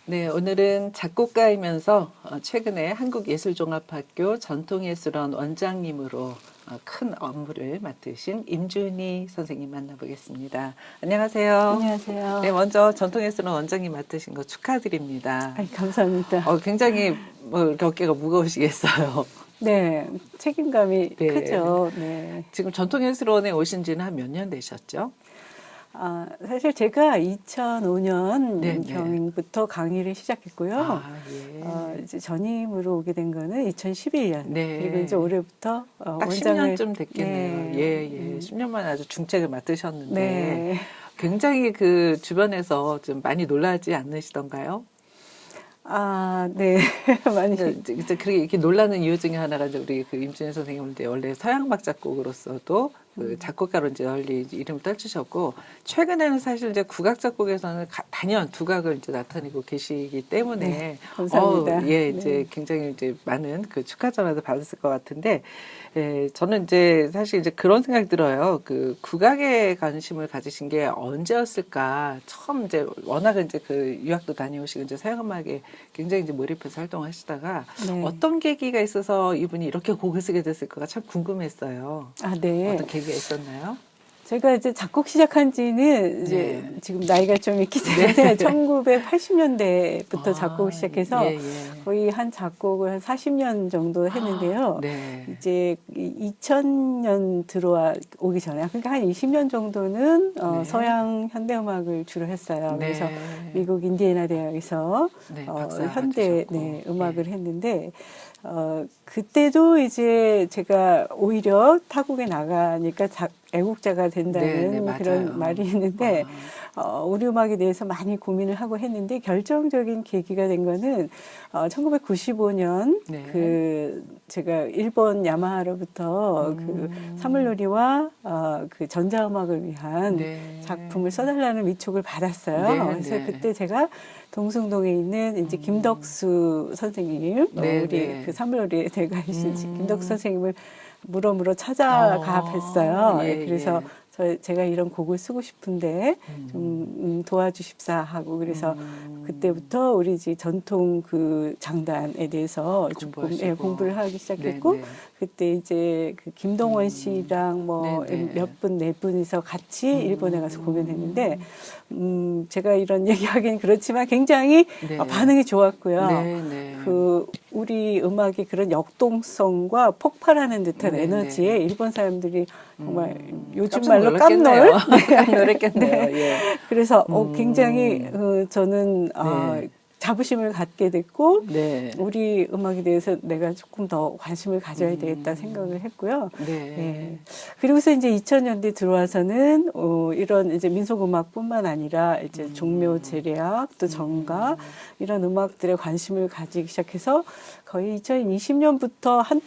네, 오늘은 작곡가이면서 최근에 한국예술종합학교 전통예술원 원장님으로 큰 업무를 맡으신 임준희 선생님 만나보겠습니다. 안녕하세요. 안녕하세요. 네, 먼저 전통예술원 원장님 맡으신 거 축하드립니다. 아이, 감사합니다. 굉장히 이렇게 어깨가 무거우시겠어요. 네, 책임감이 네. 크죠. 네. 지금 전통예술원에 오신 지는 한 몇 년 되셨죠? 사실 제가 2005년 네, 네. 경부터 강의를 시작했고요. 예. 이제 전임으로 오게 된 거는 2011년. 네. 그리고 이제 올해부터 딱 원장을 10년쯤 됐겠네요. 네. 예. 10년 만에 아주 중책을 맡으셨는데 네. 굉장히 그 주변에서 좀 많이 놀라지 않으시던가요? 네. 많이. 이제 그렇게 이렇게 놀라는 이유 중에 하나가 이제 우리 그 임준희 선생님은 이제 원래 서양음악 작곡으로서도 그 작곡가로 이제 널리 이름을 떨치셨고, 최근에는 사실 이제 국악 작곡에서는 단연 두각을 이제 나타내고 계시기 때문에 네, 감사합니다. 이제 네. 굉장히 이제 많은 그 축하 전화도 받았을 것 같은데, 저는 이제 사실 이제 그런 생각이 들어요. 그 국악에 관심을 가지신 게 언제였을까? 처음 이제 워낙 이제 그 유학도 다녀오시고 이제 서양음악에 굉장히 이제 몰입해서 활동하시다가 네. 어떤 계기가 있어서 이분이 이렇게 곡을 쓰게 됐을까가 참 궁금했어요. 네. 어떤 계기가 있었나요? 제가 이제 작곡 시작한 지는 이제 네. 지금 나이가 좀 있기 때문에 1980년대부터 작곡을 시작해서 예. 거의 한 작곡을 한 40년 정도 했는데요. 네. 이제 2000년 오기 전에 그러니까 한 20년 정도는 네. 서양 현대음악을 주로 했어요. 네. 그래서 미국 인디애나 대학에서 네, 박사 현대 받으셨고. 음악을 했는데 그때도 이제 제가 오히려 타국에 나가니까 애국자가 된다는 네, 맞아요. 그런 말이 있는데 우리 음악에 대해서 많이 고민을 하고 했는데 결정적인 계기가 된 거는 1995년 네. 그 제가 일본 야마하로부터 그 사물놀이와 그 전자음악을 위한 네. 작품을 써달라는 위촉을 받았어요. 네, 그래서 네. 그때 제가 동숭동에 있는 이제 김덕수 선생님, 네, 우리 네. 그 사물놀이의 대가이신 김덕수 선생님을 물어 찾아가 뵀어요. 예, 그래서 제가 이런 곡을 쓰고 싶은데 좀 도와주십사 하고 그래서 그때부터 우리 이제 전통 그 장단에 대해서 조금 공부를 하기 시작했고 네, 네. 그때 이제 그 김동원 씨랑 뭐 네, 네. 몇 분 네 분이서 같이 일본에 가서 공연했는데 제가 이런 얘기하기는 그렇지만 굉장히 네. 반응이 좋았고요. 네, 네. 그 우리 음악의 그런 역동성과 폭발하는 듯한 네, 에너지에 네. 일본 사람들이 정말 요즘 깜짝 말로 놀랐겠네요. 깜놀. 깜놀했겠네요. 예. 그래서 굉장히 저는 네. 자부심을 갖게 됐고 네. 우리 음악에 대해서 내가 조금 더 관심을 가져야 되겠다 생각을 했고요. 네. 그리고서 이제 2000년대 들어와서는 이런 이제 민속음악뿐만 아니라 이제 종묘 제례악 또 정가 이런 음악들에 관심을 가지기 시작해서 거의 2020년부터 한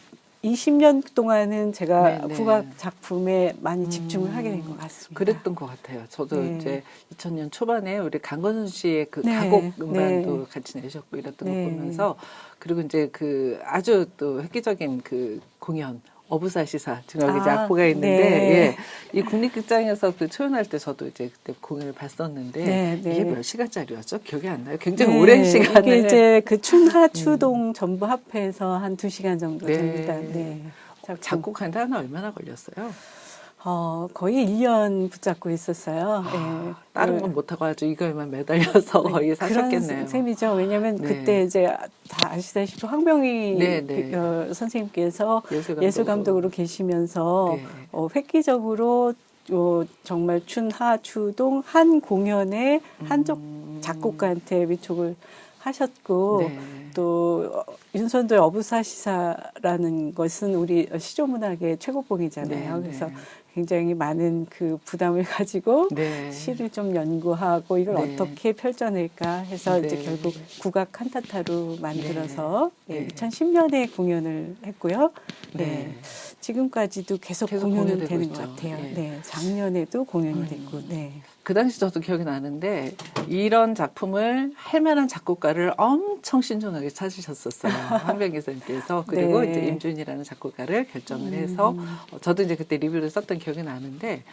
20년 동안은 제가 네, 네. 국악 작품에 많이 집중을 하게 된 것 같습니다. 그랬던 것 같아요. 저도 네. 이제 2000년 초반에 우리 강건순 씨의 그 네, 가곡 음반도 네. 같이 내셨고 이랬던 네. 거 보면서, 그리고 이제 그 아주 또 획기적인 그 공연 어부사시사 지금 여기 이제 악보가 있는데 네. 이 국립극장에서 그 초연할 때 저도 이제 그때 공연을 봤었는데 네, 네. 이게 몇 시간짜리였죠? 기억이 안 나요. 굉장히 네, 오랜 시간을 이게 이제 그 춘하 추동 전부 합해서 한 2시간 정도 네. 됩니다. 네. 작곡하는데 하나 얼마나 걸렸어요? 거의 1년 붙잡고 있었어요. 다른 건 못하고 아주 이거에만 매달려서 거의 사셨겠네요. 그런 셈이죠. 왜냐하면 네. 그때 이제 다 아시다시피 황병희 네, 네. 선생님께서 예술감독으로. 예술감독으로 계시면서 네. 획기적으로 정말 춘하 추동 한 공연에 한쪽 작곡가한테 위촉을 하셨고 네. 또 윤선도의 어부사시사라는 것은 우리 시조문학의 최고봉이잖아요. 네, 그래서 네. 굉장히 많은 그 부담을 가지고 네. 시를 좀 연구하고 이걸 네. 어떻게 펼쳐낼까 해서 네. 이제 결국 국악 칸타타로 만들어서 네. 2010년에 공연을 했고요. 네. 지금까지도 계속 계속 공연은 공연되고 되는 있죠. 것 같아요. 예. 네, 작년에도 공연이 됐고, 네. 그 당시 저도 기억이 나는데 이런 작품을 할 만한 작곡가를 엄청 신중하게 찾으셨었어요. 황병희 선생님께서. 그리고 네. 이제 임준이라는 작곡가를 결정을 해서 저도 이제 그때 리뷰를 썼던 기억이 나는데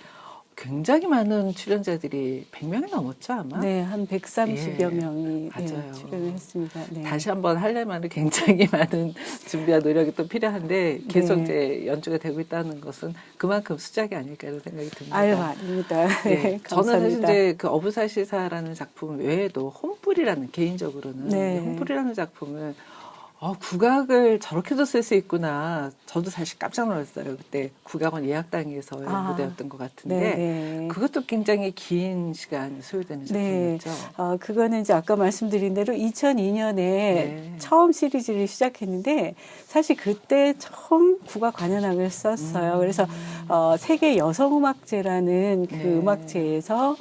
굉장히 많은 출연자들이 100명이 넘었죠, 아마? 네, 한 130여 예, 명이 맞아요. 출연을 했습니다. 네. 다시 한번 하려면 굉장히 많은 준비와 노력이 또 필요한데 계속 네. 이제 연주가 되고 있다는 것은 그만큼 수작이 아닐까 이런 생각이 듭니다. 아유, 아닙니다. 네, 네, 저는 사실 감사합니다. 이제 그 어부사시사라는 작품 외에도 홈불이라는 개인적으로는 네. 홈불이라는 작품을 국악을 저렇게도 쓸 수 있구나. 저도 사실 깜짝 놀랐어요. 그때 국악원 예약당에서의 무대였던 것 같은데 네. 그것도 굉장히 긴 시간 소요되는 네. 작품이었죠. 그거는 이제 아까 말씀드린 대로 2002년에 네. 처음 시리즈를 시작했는데 사실 그때 처음 국악 관현악을 썼어요. 그래서 세계 여성음악제라는 그 네. 음악제에서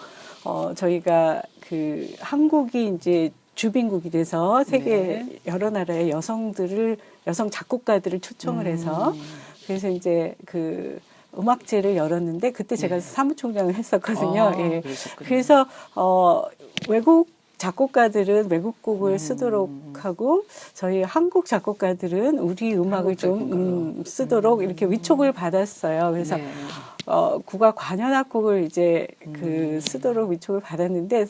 저희가 그 한국이 이제 주빈국이 돼서 세계 여러 나라의 여성 작곡가들을 초청을 해서 그래서 이제 그 음악제를 열었는데 그때 제가 사무총장을 했었거든요. 예. 그러셨군요. 그래서 외국 작곡가들은 외국 곡을 쓰도록 하고 저희 한국 작곡가들은 우리 음악을 좀 쓰도록 이렇게 위촉을 받았어요. 그래서 네. 국악 관현악곡을 이제 그 쓰도록 위촉을 받았는데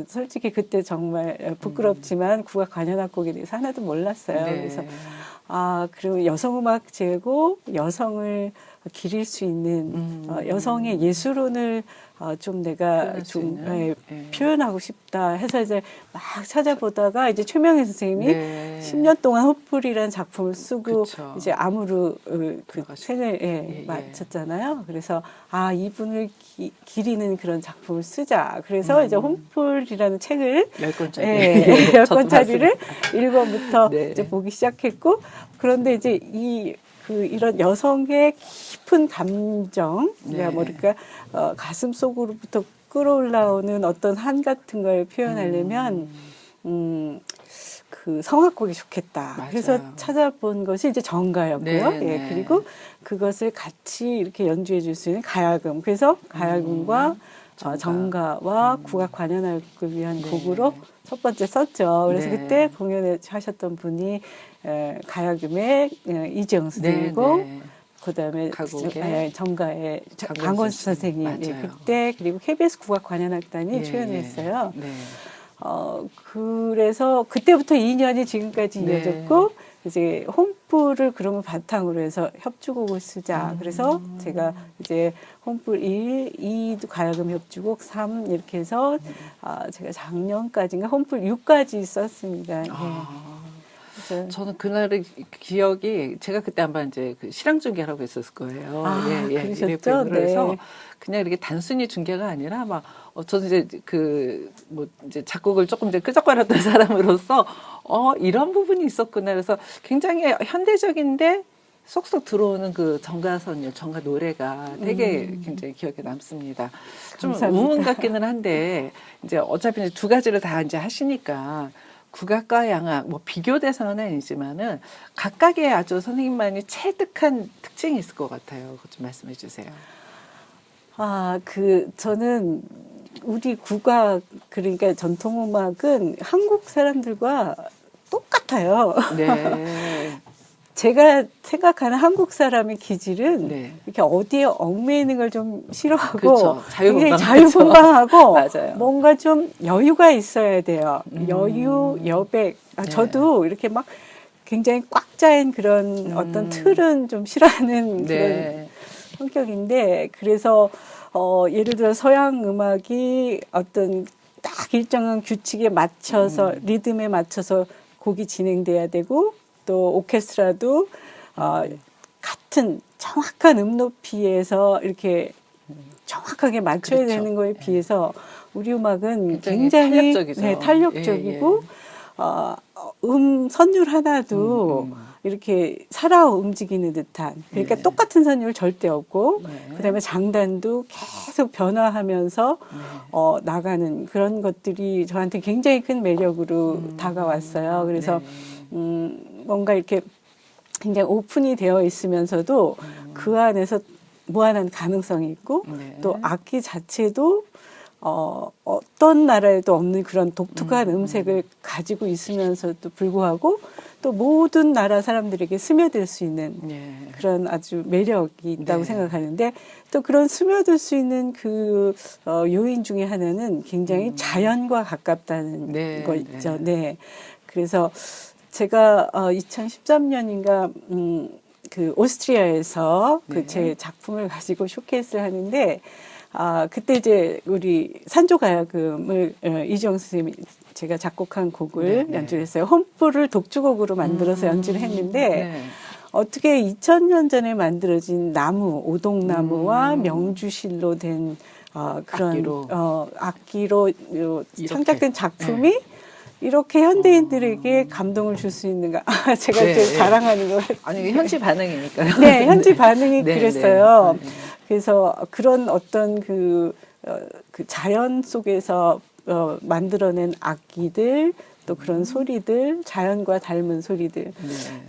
솔직히 그때 정말 부끄럽지만 국악 관현악곡에 대해서 하나도 몰랐어요. 네. 그래서 그리고 여성음악제고 여성을 기릴 수 있는 여성의 예술론을 좀 내가 좀 표현하고 싶다 해서 이제 막 찾아보다가 이제 최명희 선생님이 10년 동안 헛불이라는 작품을 쓰고 그쵸. 이제 암으로 그 생을 마쳤잖아요. 그래서 이분을 기리는 그런 작품을 쓰자. 그래서 이제 홈플이라는 책을 10권짜리 10권짜리를 1권부터 네. 이제 보기 시작했고 그런데 이제 이런 여성의 깊은 감정, 그러니까 가슴 속으로부터 끌어올라오는 어떤 한 같은 걸 표현하려면 그 성악곡이 좋겠다. 맞아요. 그래서 찾아본 것이 이제 정가였고요. 네. 그리고 그것을 같이 이렇게 연주해 줄 수 있는 가야금. 그래서 가야금과 정가와 국악 관현악을 위한 곡으로 첫 번째 썼죠. 그래서 그때 공연을 하셨던 분이 가야금의 이재영 선생님이고 그다음에 정가의 강건수 선생님 그때 그리고 KBS 국악 관현악단이 출연을 했어요. 그래서 그때부터 2년이 지금까지 이어졌고 이제 홈플을 그러면 바탕으로 해서 협주곡을 쓰자. 그래서 제가 이제 홈플 1, 2도 가야금 협주곡 3 이렇게 해서 제가 작년까지인가 홈플 6까지 썼습니다. 저는 그날의 기억이 제가 그때 아마 이제 그 실황 중계하고 있었을 거예요. 그러셨죠? 그래서 그냥 이렇게 단순히 중계가 아니라 막 저는 이제 이제 작곡을 조금 이제 끄적거렸던 사람으로서 이런 부분이 있었구나. 그래서 굉장히 현대적인데 쏙쏙 들어오는 그 정가선율, 정가 노래가 되게 굉장히 기억에 남습니다. 좀 우문 같기는 한데 이제 어차피 이제 두 가지를 다 이제 하시니까. 국악과 양악, 비교 대상은 아니지만은 각각의 아주 선생님만이 체득한 특징이 있을 것 같아요. 그것 좀 말씀해 주세요. 저는 우리 국악, 그러니까 전통음악은 한국 사람들과 똑같아요. 네. 제가 생각하는 한국 사람의 기질은 이렇게 어디에 얽매이는 걸 좀 싫어하고 그렇죠. 굉장히 자유분방하고 맞아요. 뭔가 좀 여유가 있어야 돼요. 여유, 여백. 저도 이렇게 막 굉장히 꽉 짜인 그런 어떤 틀은 좀 싫어하는 그런 성격인데 그래서 예를 들어 서양 음악이 어떤 딱 일정한 규칙에 맞춰서 리듬에 맞춰서 곡이 진행돼야 되고 또 오케스트라도 같은 정확한 높이에서 이렇게 정확하게 맞춰야 되는 거에 비해서 우리 음악은 굉장히 탄력적이고 선율 하나도 이렇게 살아 움직이는 듯한 그러니까 똑같은 선율 절대 없고 그다음에 장단도 계속 변화하면서 나가는 그런 것들이 저한테 굉장히 큰 매력으로 다가왔어요. 그래서 뭔가 이렇게 굉장히 오픈이 되어 있으면서도 그 안에서 무한한 가능성이 있고 또 악기 자체도 어떤 나라에도 없는 그런 독특한 음색을 가지고 있으면서도 불구하고 또 모든 나라 사람들에게 스며들 수 있는 예. 그런 아주 매력이 있다고 네. 생각하는데 또 그런 스며들 수 있는 그 요인 중에 하나는 굉장히 자연과 가깝다는 네, 거 있죠. 네. 그래서 제가 2013년인가 그 오스트리아에서 네. 그 제 작품을 가지고 쇼케이스를 하는데 그때 이제 우리 산조가야금을 이주영 선생님이 제가 작곡한 곡을 네. 연주를 했어요. 홈프를 독주곡으로 만들어서 연주를 했는데 네. 어떻게 2000년 전에 만들어진 나무, 오동나무와 명주실로 된 그런 악기로 창작된 작품이 이렇게 현대인들에게 감동을 줄 수 있는가? 제가 네, 좀 네. 자랑하는 거. 아니 현지 반응이니까요. 네, 현지 반응이 네, 그랬어요. 네. 그래서 그런 어떤 그 자연 속에서 만들어낸 악기들, 또 그런 소리들, 자연과 닮은 소리들, 네.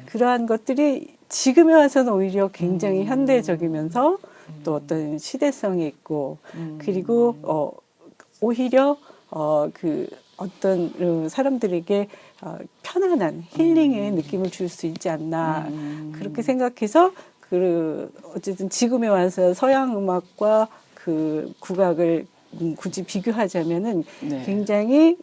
그러한 것들이 지금에 와서는 오히려 굉장히 현대적이면서 또 어떤 시대성이 있고, 그리고 오히려 그 어떤 사람들에게 편안한 힐링의 느낌을 줄 수 있지 않나 그렇게 생각해서 어쨌든 지금에 와서 서양 음악과 그 국악을 굳이 비교하자면은 네. 굉장히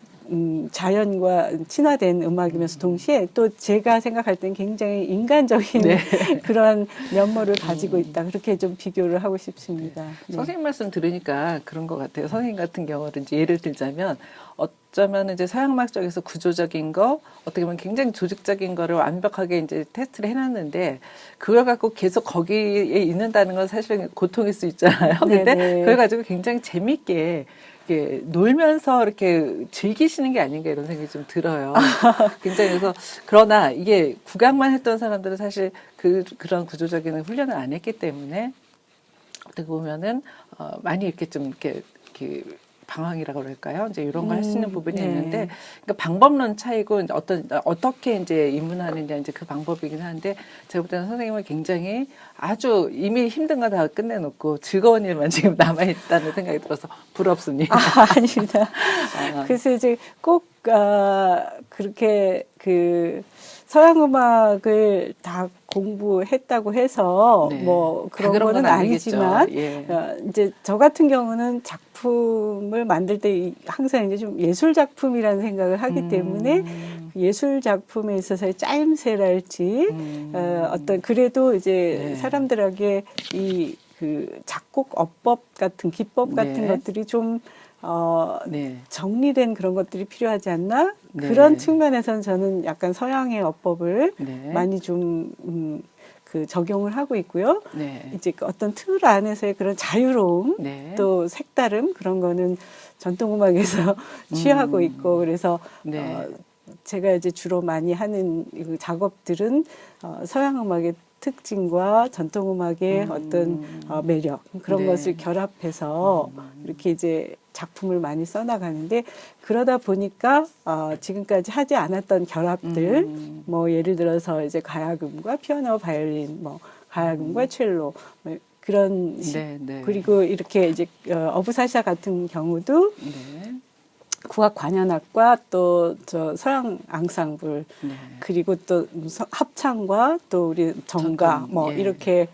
자연과 친화된 음악이면서 동시에 또 제가 생각할 땐 굉장히 인간적인 네. 그런 면모를 가지고 있다. 그렇게 좀 비교를 하고 싶습니다. 네. 선생님 말씀 들으니까 그런 것 같아요. 선생님 같은 경우는 이제 예를 들자면 어쩌면 이제 서양음악 쪽에서 구조적인 거, 어떻게 보면 굉장히 조직적인 거를 완벽하게 이제 테스트를 해놨는데 그걸 갖고 계속 거기에 있는다는 건 사실은 고통일 수 있잖아요. 근데 그걸 가지고 굉장히 재밌게 이렇게 놀면서 이렇게 즐기시는 게 아닌가 이런 생각이 좀 들어요. 굉장히 그래서 그러나 이게 국악만 했던 사람들은 사실 그런 구조적인 훈련을 안 했기 때문에 어떻게 보면은 많이 이렇게 좀 이렇게 방황이라고 그럴까요? 이제 이런 걸 할 수 있는 부분이 네. 있는데, 그러니까 방법론 차이고 어떻게 이제 입문하느냐 이제 그 방법이긴 한데, 제가 볼 때는 선생님은 굉장히 아주 이미 힘든 거 다 끝내놓고 즐거운 일만 지금 남아 있다는 생각이 들어서 부럽습니다. 아닙니다. 그래서 이제 꼭 그렇게 그 서양 음악을 다 공부했다고 해서 네. 뭐 그런 그런 거는 건 아니겠죠. 아니지만 예. 이제 저 같은 경우는 작품을 만들 때 항상 이제 좀 예술 작품이라는 생각을 하기 때문에 예술 작품에 있어서의 짜임새랄지 어떤 그래도 이제 네. 사람들에게 이 그 작곡 어법 같은 기법 같은 네. 것들이 좀 네. 정리된 그런 것들이 필요하지 않나? 네. 그런 측면에서는 저는 약간 서양의 어법을 네. 많이 좀 그 적용을 하고 있고요. 네. 이제 그 어떤 틀 안에서의 그런 자유로움, 네. 또 색다름 그런 거는 전통음악에서 취하고 있고 그래서 네. 제가 이제 주로 많이 하는 그 작업들은 서양 음악의 특징과 전통음악의 어떤 매력 그런 네. 것을 결합해서 이렇게 이제 작품을 많이 써나가는데 그러다 보니까 지금까지 하지 않았던 결합들 뭐 예를 들어서 이제 가야금과 피아노, 바이올린, 뭐 가야금과 첼로 뭐 그런 네, 네. 그리고 이렇게 이제 어부사샤 같은 경우도 네. 국악 관현악과 또 저 서양 앙상블 네. 그리고 또 합창과 또 우리 정가 전통, 뭐 예. 이렇게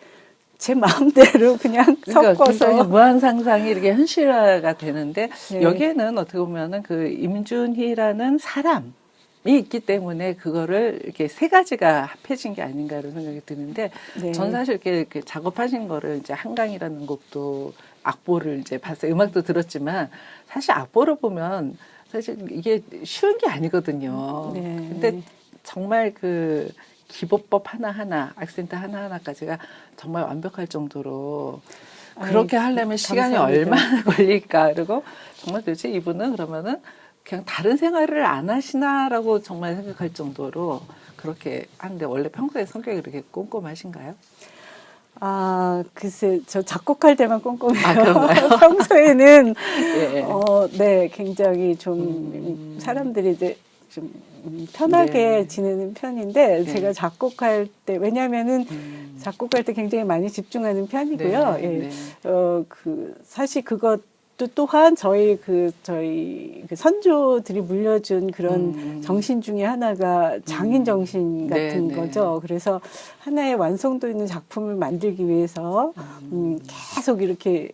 제 마음대로 그냥 그러니까 굉장히 섞어서 무한 상상이 이렇게 현실화가 되는데 네. 여기에는 어떻게 보면은 그 임준희라는 사람이 있기 때문에 그거를 이렇게 세 가지가 합해진 게 아닌가 이런 생각이 드는데 네. 전 사실 이렇게 작업하신 거를 이제 한강이라는 곡도 악보를 이제 봤어요. 음악도 들었지만 사실 악보를 보면 사실 이게 쉬운 게 아니거든요. 네. 근데 정말 그 기보법 하나하나, 악센트 하나하나까지가 정말 완벽할 정도로 그렇게 하려면 시간이 감사합니다. 얼마나 걸릴까. 그리고 정말 도대체 이분은 그러면은 그냥 다른 생활을 안 하시나라고 정말 생각할 정도로 그렇게 하는데 원래 평소에 성격이 그렇게 꼼꼼하신가요? 글쎄, 저 작곡할 때만 꼼꼼해요. 그런가요? 평소에는, 예. 네, 굉장히 좀, 사람들이 이제 좀 편하게 네. 지내는 편인데, 네. 제가 작곡할 때, 왜냐면은 작곡할 때 굉장히 많이 집중하는 편이고요. 네, 예. 네. 사실 그것 또 또한 저희 그 선조들이 물려준 그런 정신 중에 하나가 장인 정신 같은 네, 거죠. 그래서 하나의 완성도 있는 작품을 만들기 위해서 계속 이렇게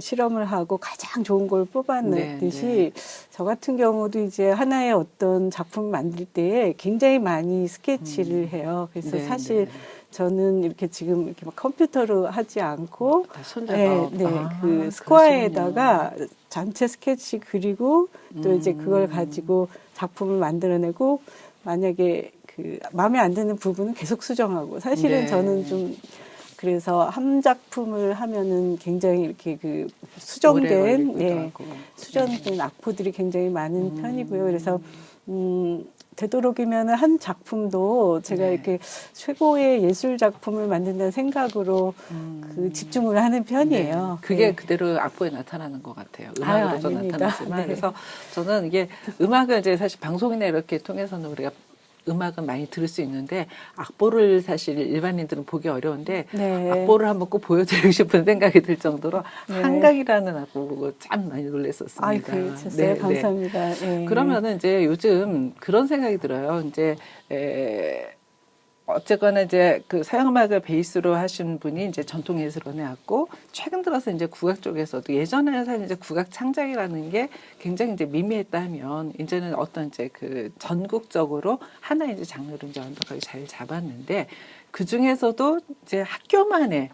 실험을 하고 가장 좋은 걸 뽑아냈듯이 네. 저 같은 경우도 이제 하나의 어떤 작품을 만들 때에 굉장히 많이 스케치를 해요. 그래서 네, 사실 네. 저는 이렇게 지금 이렇게 막 컴퓨터로 하지 않고 다 손작업. 네, 네. 아, 그 스코어에다가 전체 스케치 그리고 또 이제 그걸 가지고 작품을 만들어내고 만약에 그 마음에 안 드는 부분은 계속 수정하고 사실은 네. 저는 좀 그래서 한 작품을 하면은 굉장히 이렇게 그 오래 수정된 걸리기도 예, 하고. 수정된 악보들이 굉장히 많은 편이고요. 그래서 되도록이면 한 작품도 제가 네. 이렇게 최고의 예술 작품을 만든다는 생각으로 그 집중을 하는 편이에요. 네. 그게 네. 그대로 악보에 나타나는 것 같아요. 아유, 음악으로도 아닙니다. 나타나지만. 네. 그래서 저는 이게 음악을 이제 사실 방송이나 이렇게 통해서는 우리가 음악은 많이 들을 수 있는데 악보를 사실 일반인들은 보기 어려운데 네. 악보를 한번 꼭 보여드리고 싶은 생각이 들 정도로 네. 한강이라는 악보 보고 참 많이 놀랐었습니다. 아이, 그러셨어요? 감사합니다. 네. 그러면은 이제 요즘 그런 생각이 들어요. 이제 어쨌거나 이제 그 서양음악을 베이스로 하신 분이 이제 전통 예술원에 왔고 최근 들어서 이제 국악 쪽에서도 예전에는 사실 이제 국악 창작이라는 게 굉장히 이제 미미했다면 이제는 어떤 이제 그 전국적으로 하나의 이제 장르를 이제 완벽하게 잘 잡았는데 그 중에서도 이제 학교만의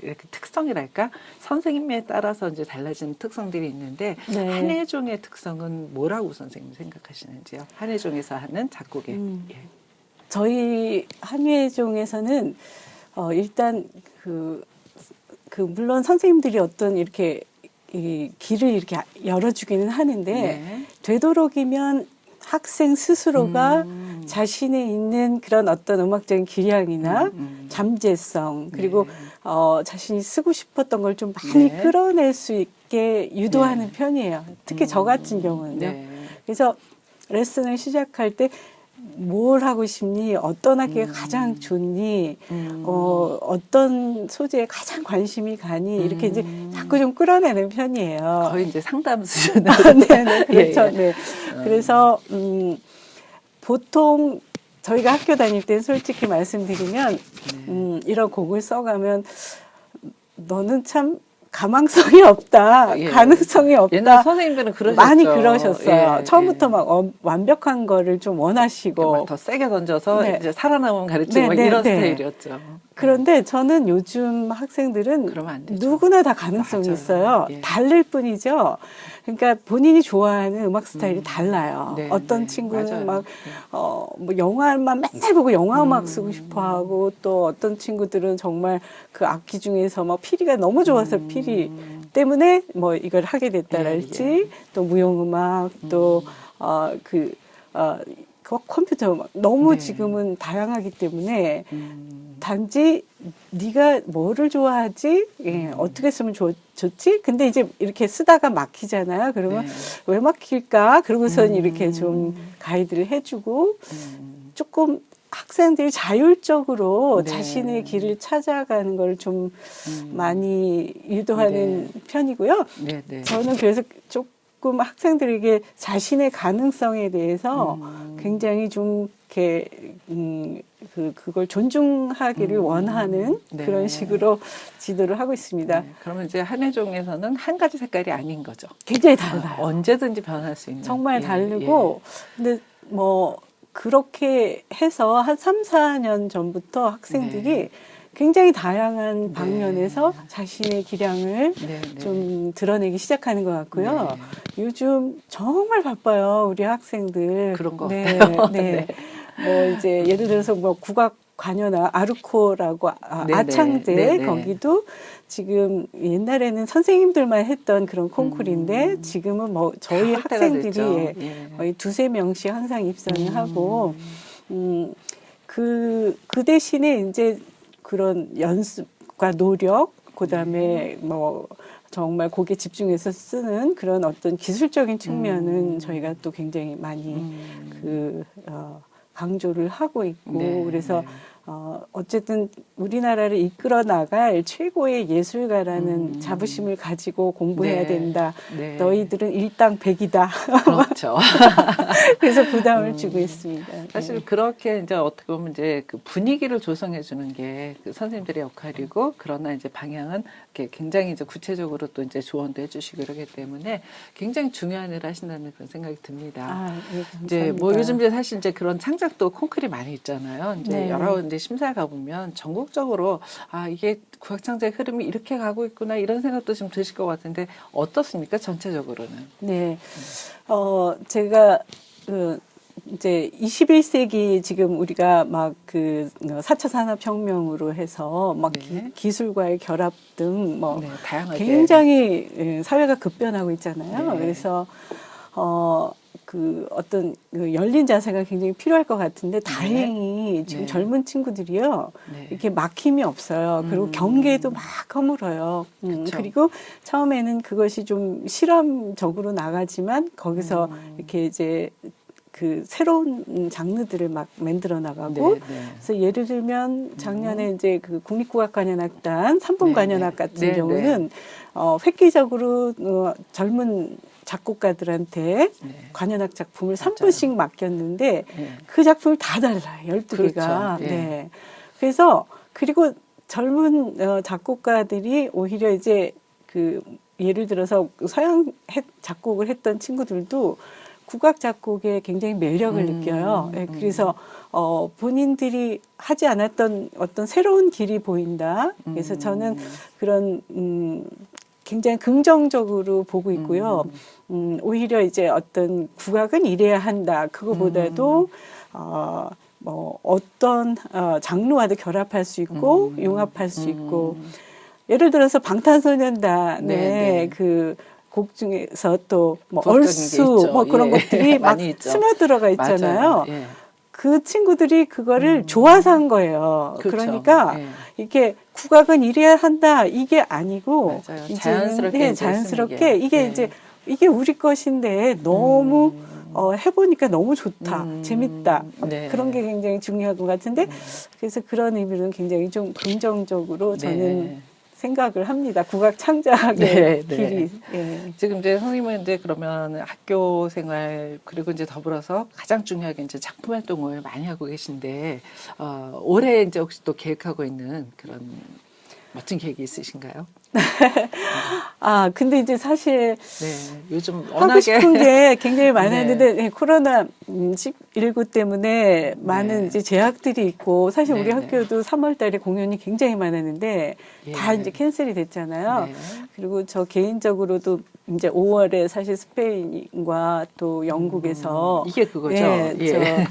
이렇게 특성이랄까 선생님에 따라서 이제 달라지는 특성들이 있는데 네. 한예종의 특성은 뭐라고 선생님 생각하시는지요? 한예종에서 하는 작곡의 예. 저희 한예종에서는 일단 물론 선생님들이 어떤 이렇게 이 길을 이렇게 열어주기는 하는데 네. 되도록이면 학생 스스로가 자신의 있는 그런 어떤 음악적인 기량이나 잠재성 그리고 자신이 쓰고 싶었던 걸 좀 많이 네. 끌어낼 수 있게 유도하는 네. 편이에요. 특히 저 같은 경우는요. 네. 그래서 레슨을 시작할 때 뭘 하고 싶니? 어떤 악기가 가장 좋니? 어떤 소재에 가장 관심이 가니? 이렇게 이제 자꾸 좀 끌어내는 편이에요. 거의 이제 상담 수준으로. 네, 네, 그렇죠. 예, 예. 네. 그래서 보통 저희가 학교 다닐 때 솔직히 말씀드리면 이런 곡을 써가면 너는 참 가망성이 없다, 예. 가능성이 없다. 옛날 선생님들은 그러셨죠. 많이 그러셨어요. 예, 처음부터 막 완벽한 거를 좀 원하시고 막 더 세게 던져서 네. 이제 살아남은 가르치고 네, 막 네, 이런 네. 스타일이었죠. 그런데 저는 요즘 학생들은 그러면 안 되죠. 누구나 다 가능성이 맞아요. 있어요. 예. 다를 뿐이죠. 그러니까 본인이 좋아하는 음악 스타일이 달라요. 네, 어떤 네. 친구는 맞아요. 뭐 영화만 맨날 보고 영화 음악 쓰고 싶어 하고 또 어떤 친구들은 정말 그 악기 중에서 막 피리가 너무 좋아서 피리 때문에 뭐 이걸 하게 됐다랄지 예, 예. 또 무용음악 또 컴퓨터 음악 너무 네. 지금은 다양하기 때문에 단지 네가 뭐를 좋아하지? 예, 어떻게 쓰면 좋지? 근데 이제 이렇게 쓰다가 막히잖아요. 그러면 네. 왜 막힐까? 그러고선 이렇게 좀 가이드를 해주고 조금 학생들이 자율적으로 네. 자신의 길을 찾아가는 걸 좀 많이 유도하는 편이고요. 네, 네. 저는 그래서 조금 학생들에게 자신의 가능성에 대해서 굉장히 좀 이렇게 그걸 존중하기를 원하는 네. 그런 식으로 지도를 하고 있습니다. 네. 그러면 이제 한예종에서는 한 가지 색깔이 아닌 거죠. 굉장히 달라요. 언제든지 변할 수 있는. 정말 예, 다르고 근데 뭐 그렇게 해서 한 3, 4년 전부터 학생들이 네. 굉장히 다양한 네. 방면에서 자신의 기량을 네, 네. 좀 드러내기 시작하는 것 같고요. 네. 요즘 정말 바빠요, 우리 학생들. 그런 것 네, 같아요. 네. 뭐 이제 예를 들어서 뭐 국악 관여나 아르코라고 네, 아창제 네, 네. 거기도 지금 옛날에는 선생님들만 했던 그런 콘쿠르인데 지금은 뭐 저희 다 확대가 됐죠. 학생들이 예. 거의 2~3명씩 항상 입선을 하고 그 대신에 이제 그런 연습과 노력 그다음에 뭐 정말 곡에 집중해서 쓰는 그런 어떤 기술적인 측면은 저희가 또 굉장히 많이 강조를 하고 있고 네, 그래서 어쨌든 우리나라를 이끌어 나갈 최고의 예술가라는 자부심을 가지고 공부해야 네. 된다. 네. 너희들은 일당백이다. 그렇죠. 그래서 부담을 주고 있습니다. 사실 네. 그렇게 이제 어떻게 보면 이제 그 분위기를 조성해 주는 게 그 선생님들의 역할이고, 그러나 이제 방향은 이렇게 굉장히 이제 구체적으로 또 이제 조언도 해주시고 그러기 때문에 굉장히 중요한 일을 하신다는 그런 생각이 듭니다. 아, 예, 감사합니다. 이제 뭐 요즘 이제 사실 이제 그런 창작도 콩쿨이 많이 있잖아요. 이제 네. 여러 이제 심사에 가보면 전국적으로 아, 이게 국악창작의 흐름이 이렇게 가고 있구나 이런 생각도 좀 드실 것 같은데 어떻습니까? 전체적으로는. 네. 제가 이제 21세기 지금 우리가 막 그 4차 산업혁명으로 해서 막 네. 기술과의 결합 등 뭐 네, 다양하게. 굉장히 사회가 급변하고 있잖아요. 네. 그래서 그 어떤 그 열린 자세가 굉장히 필요할 것 같은데 다행히 지금 네. 젊은 친구들이요. 네. 이렇게 막힘이 없어요. 그리고 경계도 막 허물어요. 그쵸. 그리고 처음에는 그것이 좀 실험적으로 나가지만 거기서 이렇게 이제 그 새로운 장르들을 막 만들어 나가고 네, 네. 그래서 예를 들면 작년에 이제 그 국립국악관현악단 네, 삼분관현악 네. 같은 네, 경우는 획기적으로 젊은 작곡가들한테 네. 관현악 작품을 맞아요. 3부씩 맡겼는데 네. 그 작품이 다 달라요. 12개가. 그렇죠. 예. 네. 그래서 그리고 젊은 작곡가들이 오히려 이제 그 예를 들어서 서양 작곡을 했던 친구들도 국악 작곡에 굉장히 매력을 느껴요. 예, 그래서 본인들이 하지 않았던 어떤 새로운 길이 보인다. 그래서 저는 그런 굉장히 긍정적으로 보고 있고요. 오히려 이제 어떤 국악은 이래야 한다. 그거보다도 뭐 어떤 장르와도 결합할 수 있고 융합할 수 있고 예를 들어서 방탄소년단의 네. 그 곡 중에서 또 뭐 부각적인 게 얼쑤 있죠. 뭐 그런 예. 것들이 막 많이 있죠. 스며들어가 있잖아요. 맞아요. 예. 그 친구들이 그거를 좋아서 한 거예요. 그렇죠. 그러니까 예. 이게 국악은 이래야 한다 이게 아니고 맞아요. 이제는 자연스럽게 네, 이제 자연스럽게 쓰는 게. 이게 예. 이제 이게 우리 것인데 너무 해보니까 너무 좋다, 재밌다 네. 그런 게 굉장히 중요한 것 같은데 그래서 그런 의미로는 굉장히 좀 긍정적으로 저는 네. 생각을 합니다. 국악 창작의 네, 네. 길이. 예. 지금 이제 선생님은 이제 그러면 학교 생활 그리고 이제 더불어서 가장 중요하게 이제 작품 활동을 많이 하고 계신데 올해 이제 혹시 또 계획하고 있는 그런 멋진 계획이 있으신가요? 아, 근데 이제 사실 네, 요즘 하고 워낙에 싶은 게 굉장히 네. 많았는데 네, 코로나 19 때문에 많은 네. 이제 제약들이 있고 사실 우리 네, 학교도 3월 달에 공연이 굉장히 많았는데 예. 다 이제 캔슬이 됐잖아요. 네. 그리고 저 개인적으로도 이제 5월에 사실 스페인과 또 영국에서 이게 그거죠. 예, 예.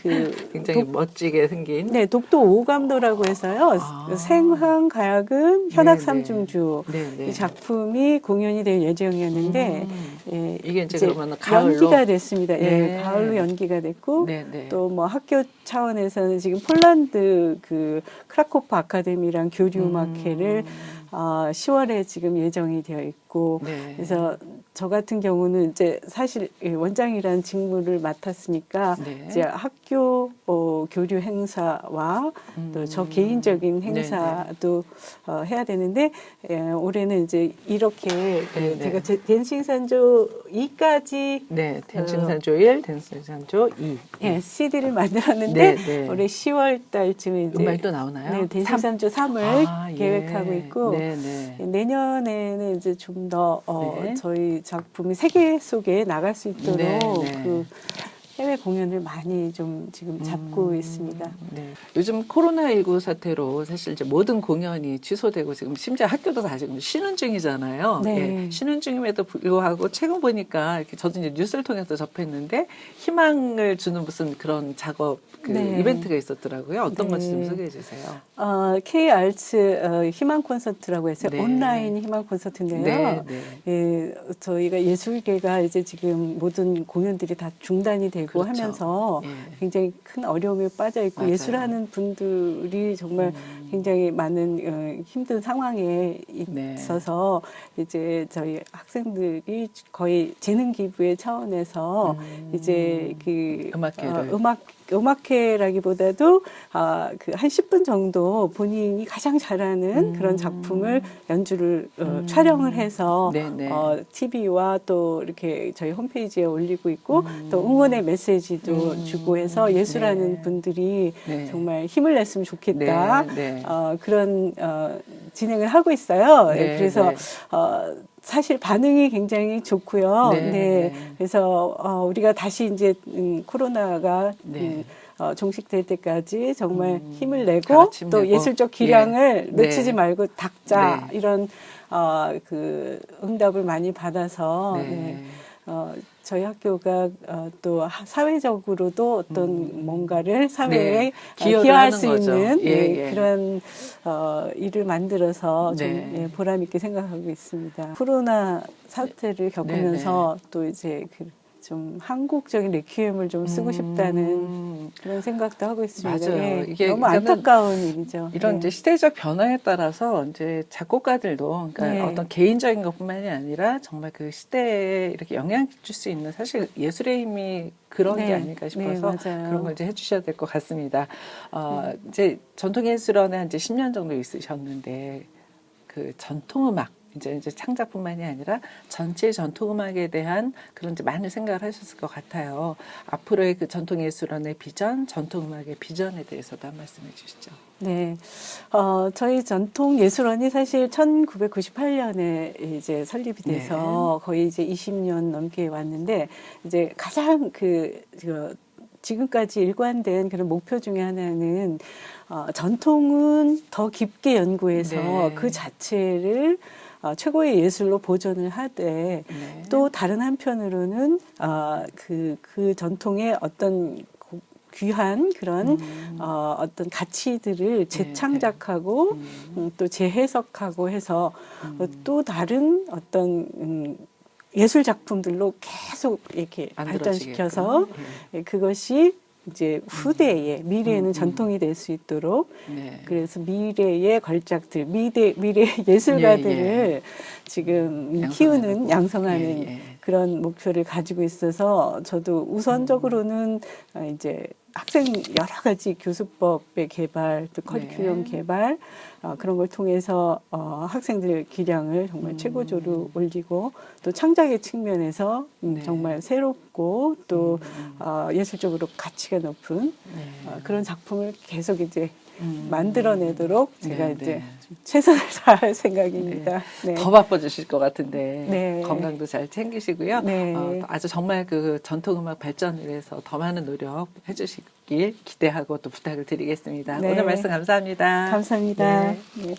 그 굉장히 멋지게 생긴. 네, 독도 오감도라고 해서요. 아. 생황 가야금 현악 네, 삼중주 네, 네. 이 작품이 공연이 될 예정이었는데 예, 이게 이제 그러면 가을로 연기가 됐습니다. 네. 예, 가을로 연기가 됐고 네, 네. 또 뭐 학교 차원에서는 지금 폴란드 그 크라코프 아카데미랑 교류 음악회를 10월에 지금 예정이 되어 있고 네. 그래서 저 같은 경우는 이제 사실 원장이라는 직무를 맡았으니까 네. 이제 학교 교류 행사와 또 저 개인적인 행사도 해야 되는데 올해는 이제 이렇게 네, 제가 네. 댄싱산조 2까지 네, 댄싱산조 1, 댄싱산조 2. 예, CD를 만들었는데 네, 네. 올해 10월 달쯤에 이제 음반이 또 나오나요? 네, 댄싱산조 3을 아, 계획하고 예. 있고 네, 네. 내년에는 이제 좀 더 네. 저희 작품이 세계 속에 나갈 수 있도록 네, 네. 그 해외 공연을 많이 좀 지금 잡고 있습니다. 네. 요즘 코로나19 사태로 사실 이제 모든 공연이 취소되고 지금 심지어 학교도 다 지금 쉬는 중이잖아요. 네. 예, 쉬는 중임에도 불구하고 최근 보니까 이렇게 저도 이제 뉴스를 통해서 접했는데 희망을 주는 무슨 그런 작업 그 네. 이벤트가 있었더라고요. 어떤 네. 건지 좀 소개해 주세요. K-아츠 희망 콘서트라고 해서 네. 온라인 희망 콘서트인데요. 네, 네. 예, 저희가 예술계가 이제 지금 모든 공연들이 다 중단이 되고 그렇죠. 하면서 예. 굉장히 큰 어려움에 빠져 있고 맞아요. 예술하는 분들이 정말 굉장히 많은 힘든 상황에 네. 있어서 이제 저희 학생들이 거의 재능 기부의 차원에서 이제 그 음악회를. 음악회라기보다도 그 한 10분 정도 본인이 가장 잘하는 그런 작품을 연주를 촬영을 해서 네네. TV와 또 이렇게 저희 홈페이지에 올리고 있고 또 응원의 메시지도 주고 해서 예술하는 네. 분들이 네. 정말 힘을 냈으면 좋겠다. 네, 네. 그런 진행을 하고 있어요. 네, 그래서 네. 사실 반응이 굉장히 좋고요. 네, 네. 네. 그래서 우리가 다시 이제 코로나가 네. 종식될 때까지 정말 힘을 다 내고 같이 또 힘내고. 예술적 기량을 예. 놓치지 네. 말고 닦자 네. 이런 그 응답을 많이 받아서 네. 저희 학교가 또 사회적으로도 어떤 뭔가를 사회에 네. 기여를 기여할 하는 수 거죠. 있는 예, 예. 그런 일을 만들어서 좀 네. 보람 있게 생각하고 있습니다. 코로나 사태를 겪으면서 또 이제 좀 한국적인 레퀴엠을 좀 쓰고 싶다는 그런 생각도 하고 있습니다. 맞아요. 예, 이게 너무 그러니까는 안타까운 일이죠. 이런 예. 이제 시대적 변화에 따라서 이제 작곡가들도 그러니까 네. 어떤 개인적인 것뿐만이 아니라 정말 그 시대에 이렇게 영향 줄 수 있는 사실 예술의 힘이 그런 게 네. 아닐까 네, 싶어서 맞아요. 그런 걸 이제 해주셔야 될 것 같습니다. 이제 전통예술원에 한 이제 10년 정도 있으셨는데 그 전통음악 이제 창작뿐만이 아니라 전체 전통음악에 대한 그런 이제 많은 생각을 하셨을 것 같아요. 앞으로의 그 전통예술원의 비전, 전통음악의 비전에 대해서도 한 말씀해 주시죠. 네. 저희 전통예술원이 사실 1998년에 이제 설립이 돼서 거의 이제 20년 넘게 왔는데, 이제 가장 지금까지 일관된 그런 목표 중에 하나는, 전통은 더 깊게 연구해서 네. 그 자체를 최고의 예술로 보존을 하되, 네. 또 다른 한편으로는, 그 전통의 어떤 귀한 그런 어떤 가치들을 재창작하고 또 재해석하고 해서 또 다른 어떤 예술 작품들로 계속 이렇게 발전시켜서 그것이 이제 후대에 미래에는 전통이 될 수 있도록 네. 그래서 미래의 걸작들, 미래 예술가들을 지금 키우는 양성하는 그런 목표를 가지고 있어서 저도 우선적으로는 이제 학생 여러 가지 교수법의 개발, 또 커리큘럼 개발 그런 걸 통해서 학생들 기량을 정말 최고조로 올리고 또 창작의 측면에서 정말 새롭고 또 예술적으로 가치가 높은 그런 작품을 계속 이제 만들어내도록 제가 이제 최선을 다할 생각입니다. 네. 더 바빠지실 것 같은데 네. 건강도 잘 챙기시고요. 네. 아주 정말 그 전통음악 발전을 위해서 더 많은 노력 해주시길 기대하고 또 부탁을 드리겠습니다. 네. 오늘 말씀 감사합니다. 감사합니다. 네. 네.